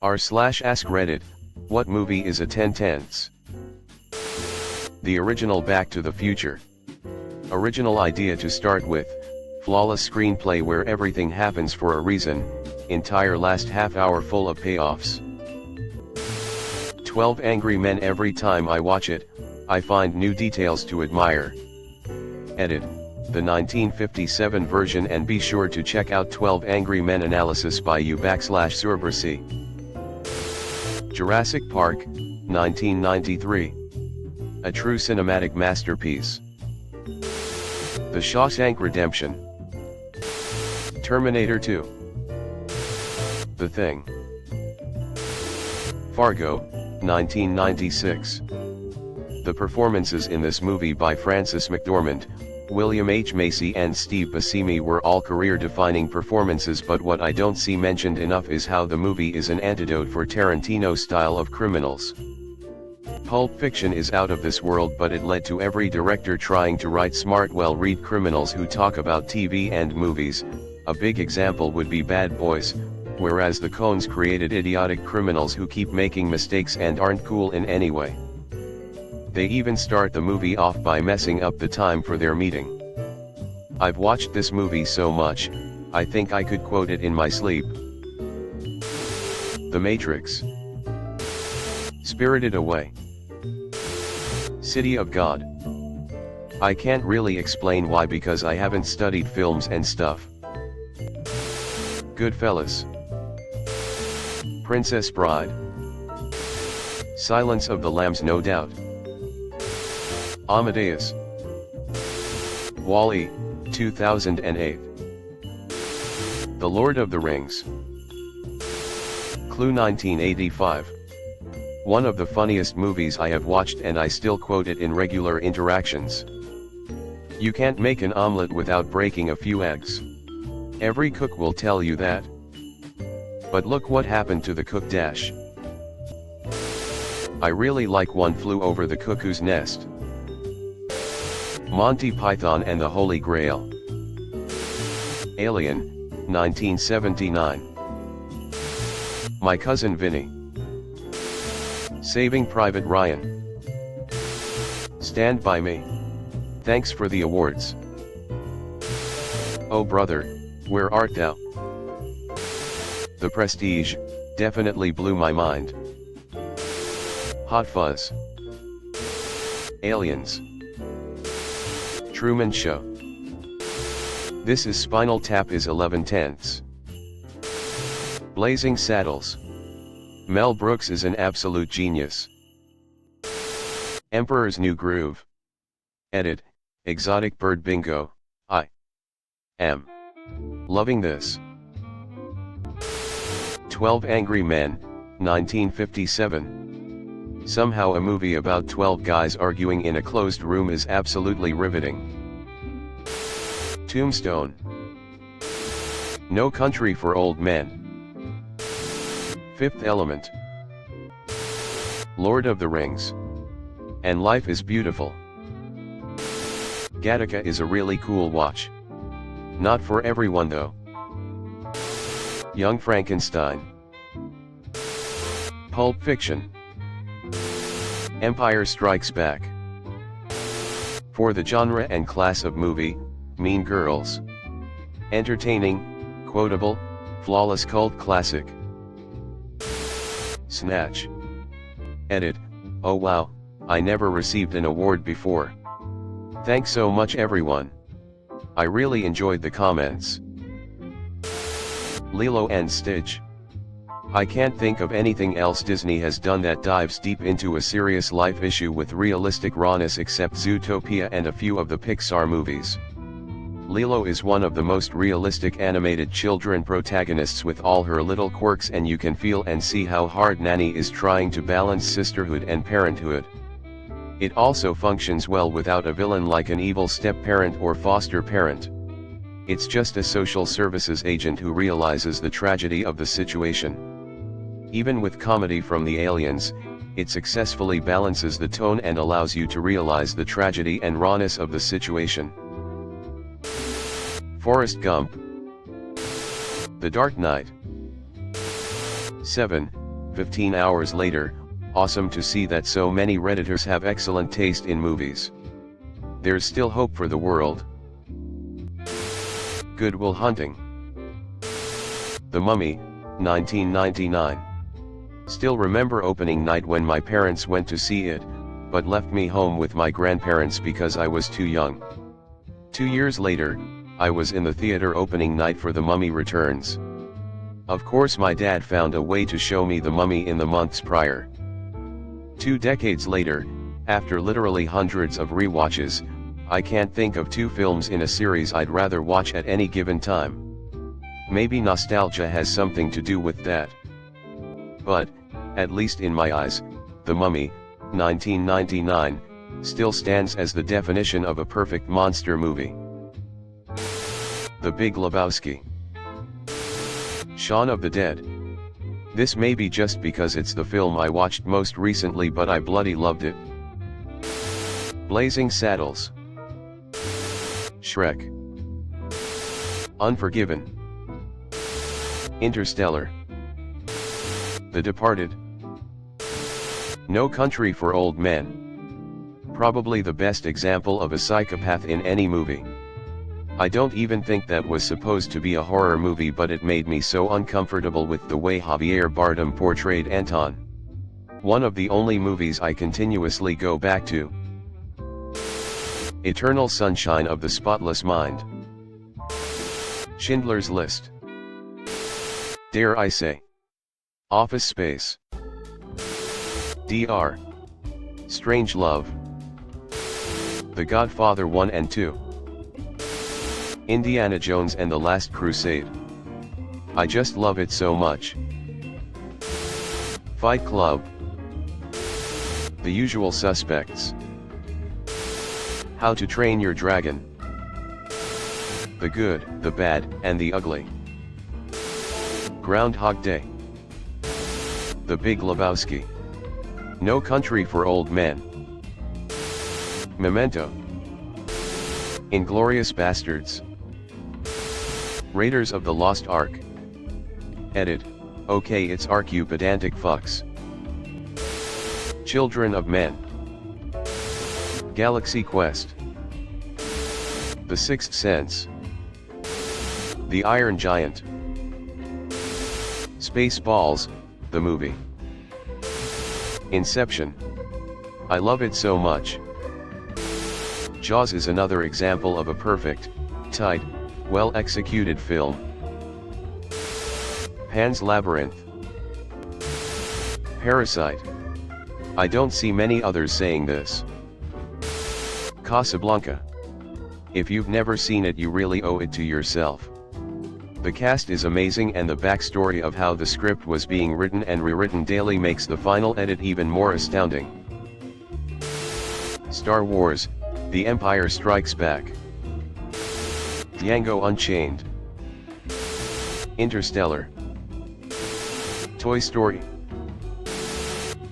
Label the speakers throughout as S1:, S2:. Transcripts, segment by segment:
S1: r/AskReddit, what movie is a 10/10? The original Back to the Future. Original idea to start with, flawless screenplay where everything happens for a reason, entire last half hour full of payoffs. 12 Angry Men. Every time I watch it, I find new details to admire. Edit, the 1957 version, and be sure to check out 12 Angry Men analysis by u/Surbrasi. Jurassic Park, 1993. A true cinematic masterpiece. The Shawshank Redemption. Terminator 2. The Thing. Fargo, 1996. The performances in this movie by Frances McDormand, William H. Macy and Steve Buscemi were all career-defining performances, but what I don't see mentioned enough is how the movie is an antidote for Tarantino's style of criminals. Pulp Fiction is out of this world, but it led to every director trying to write smart, well-read criminals who talk about TV and movies. A big example would be Bad Boys, whereas the Coens created idiotic criminals who keep making mistakes and aren't cool in any way. They even start the movie off by messing up the time for their meeting. I've watched this movie so much, I think I could quote it in my sleep. The Matrix. Spirited Away. City of God. I can't really explain why, because I haven't studied films and stuff. Goodfellas. Princess Bride. Silence of the Lambs, no doubt. Amadeus. Wall-E, 2008. The Lord of the Rings. Clue, 1985. One of the funniest movies I have watched, and I still quote it in regular interactions. You can't make an omelet without breaking a few eggs. Every cook will tell you that. But look what happened to the cook dash. I really like One Flew Over the Cuckoo's Nest. Monty Python and the Holy Grail. Alien, 1979. My Cousin Vinny. Saving Private Ryan. Stand By Me. Thanks for the awards. Oh brother, where art thou? The Prestige, definitely blew my mind. Hot Fuzz. Aliens. Truman Show. This Is Spinal Tap is 11/10. Blazing Saddles. Mel Brooks is an absolute genius. Emperor's New Groove. Edit, Exotic Bird Bingo. I am loving this. 12 Angry Men, 1957. Somehow a movie about 12 guys arguing in a closed room is absolutely riveting. Tombstone. No Country for Old Men. Fifth Element. Lord of the Rings. And Life is Beautiful. Gattaca is a really cool watch. Not for everyone though. Young Frankenstein. Pulp Fiction. Empire Strikes Back. For the genre and class of movie, Mean Girls. Entertaining, quotable, flawless cult classic. Snatch. Edit, oh wow, I never received an award before. Thanks so much everyone. I really enjoyed the comments. Lilo and Stitch. I can't think of anything else Disney has done that dives deep into a serious life issue with realistic rawness except Zootopia and a few of the Pixar movies. Lilo is one of the most realistic animated children protagonists with all her little quirks, and you can feel and see how hard Nanny is trying to balance sisterhood and parenthood. It also functions well without a villain like an evil step-parent or foster parent. It's just a social services agent who realizes the tragedy of the situation. Even with comedy from the aliens, it successfully balances the tone and allows you to realize the tragedy and rawness of the situation. Forrest Gump. The Dark Knight. 7, 15 hours later, awesome to see that so many Redditors have excellent taste in movies. There's still hope for the world. Good Will Hunting. The Mummy, 1999. Still remember opening night when my parents went to see it, but left me home with my grandparents because I was too young. 2 years later, I was in the theater opening night for The Mummy Returns. Of course my dad found a way to show me The Mummy in the months prior. 2 decades later, after literally hundreds of rewatches, I can't think of 2 films in a series I'd rather watch at any given time. Maybe nostalgia has something to do with that. But, at least in my eyes, The Mummy, 1999, still stands as the definition of a perfect monster movie. The Big Lebowski. Shaun of the Dead. This may be just because it's the film I watched most recently, but I bloody loved it. Blazing Saddles. Shrek. Unforgiven. Interstellar. The Departed. No Country for Old Men. Probably the best example of a psychopath in any movie. I don't even think that was supposed to be a horror movie, but it made me so uncomfortable with the way Javier Bardem portrayed Anton. One of the only movies I continuously go back to. Eternal Sunshine of the Spotless Mind. Schindler's List. Dare I Say. Office Space. Dr. Strange Love. The Godfather 1 and 2. Indiana Jones and the Last Crusade. I just love it so much. Fight Club. The Usual Suspects. How to Train Your Dragon. The Good, the Bad, and the Ugly. Groundhog Day. The Big Lebowski. No Country for Old Men. Memento. Inglourious Bastards. Raiders of the Lost Ark. Edit, okay it's Ark you pedantic fucks. Children of Men. Galaxy Quest. The Sixth Sense. The Iron Giant. Spaceballs, the movie. Inception. I love it so much. Jaws is another example of a perfect, tight, well-executed film. Pan's Labyrinth. Parasite. I don't see many others saying this. Casablanca. If you've never seen it, you really owe it to yourself. The cast is amazing, and the backstory of how the script was being written and rewritten daily makes the final edit even more astounding. Star Wars: The Empire Strikes Back. Django Unchained. Interstellar. Toy Story.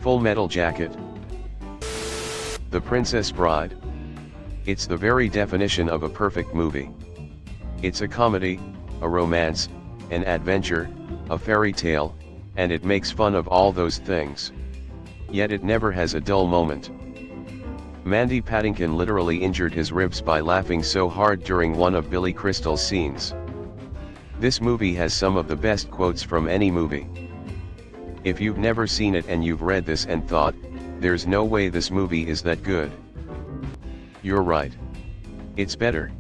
S1: Full Metal Jacket. The Princess Bride. It's the very definition of a perfect movie. It's a comedy, a romance, an adventure, a fairy tale, and it makes fun of all those things. Yet it never has a dull moment. Mandy Patinkin literally injured his ribs by laughing so hard during one of Billy Crystal's scenes. This movie has some of the best quotes from any movie. If you've never seen it and you've read this and thought, there's no way this movie is that good, you're right. It's better.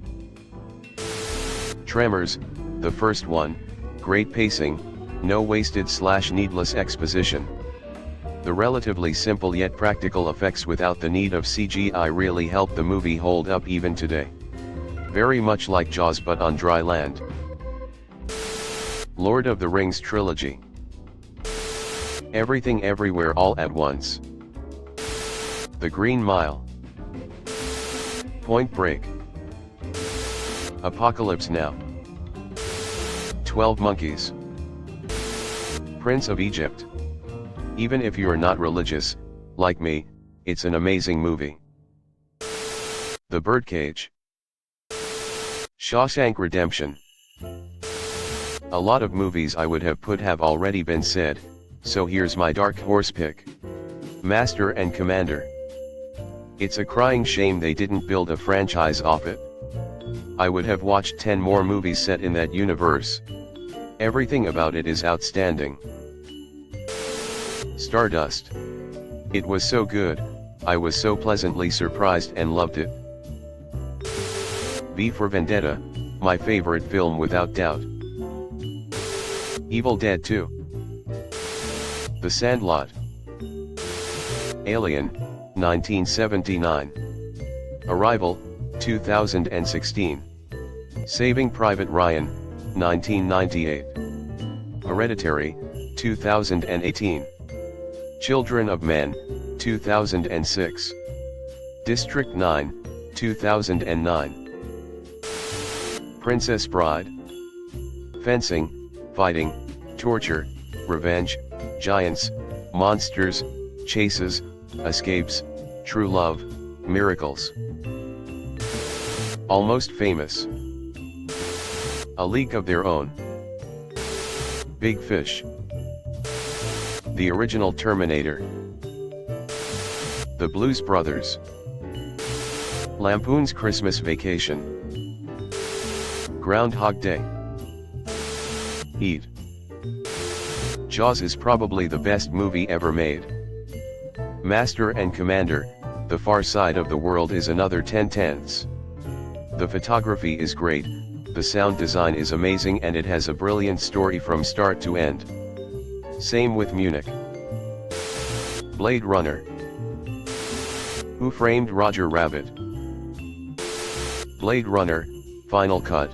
S1: Tremors, the first one, great pacing, no wasted/needless exposition. The relatively simple yet practical effects without the need of CGI really help the movie hold up even today. Very much like Jaws but on dry land. Lord of the Rings trilogy. Everything Everywhere All at Once. The Green Mile. Point Break. Apocalypse Now. 12 Monkeys. Prince of Egypt. Even if you're not religious, like me, it's an amazing movie. The Birdcage. Shawshank Redemption. A lot of movies I would have put have already been said, so here's my dark horse pick. Master and Commander. It's a crying shame they didn't build a franchise off it. I would have watched 10 more movies set in that universe. Everything about it is outstanding. Stardust. It was so good, I was so pleasantly surprised and loved it. V for Vendetta, my favorite film without doubt. Evil Dead 2. The Sandlot. Alien, 1979. Arrival, 2016. Saving Private Ryan, 1998. Hereditary, 2018. Children of Men, 2006. District 9, 2009. Princess Bride. Fencing, fighting, torture, revenge, giants, monsters, chases, escapes, true love, miracles. Almost Famous. A League of Their Own. Big Fish. The Original Terminator. The Blues Brothers. Lampoon's Christmas Vacation. Groundhog Day. Heat. Jaws is probably the best movie ever made. Master and Commander, The Far Side of the World is another 10/10. The photography is great, the sound design is amazing, and it has a brilliant story from start to end. Same with Munich. Blade Runner. Who Framed Roger Rabbit? Blade Runner, Final Cut.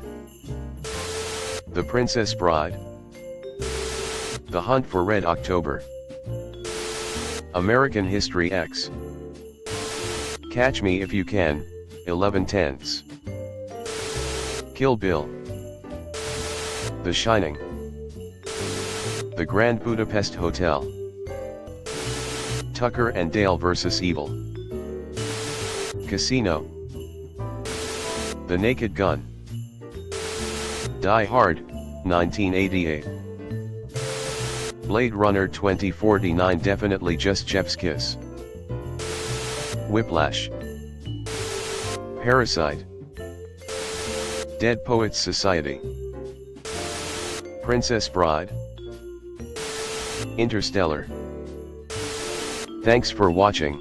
S1: The Princess Bride. The Hunt for Red October. American History X. Catch Me If You Can, 11/10. Kill Bill. The Shining. The Grand Budapest Hotel. Tucker and Dale vs. Evil. Casino. The Naked Gun. Die Hard, 1988. Blade Runner 2049, definitely just Chef's Kiss. Whiplash. Parasite. Dead Poets Society. Princess Bride. Interstellar. Thanks for watching.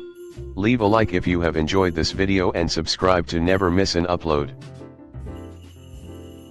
S1: Leave a like if you have enjoyed this video and subscribe to never miss an upload.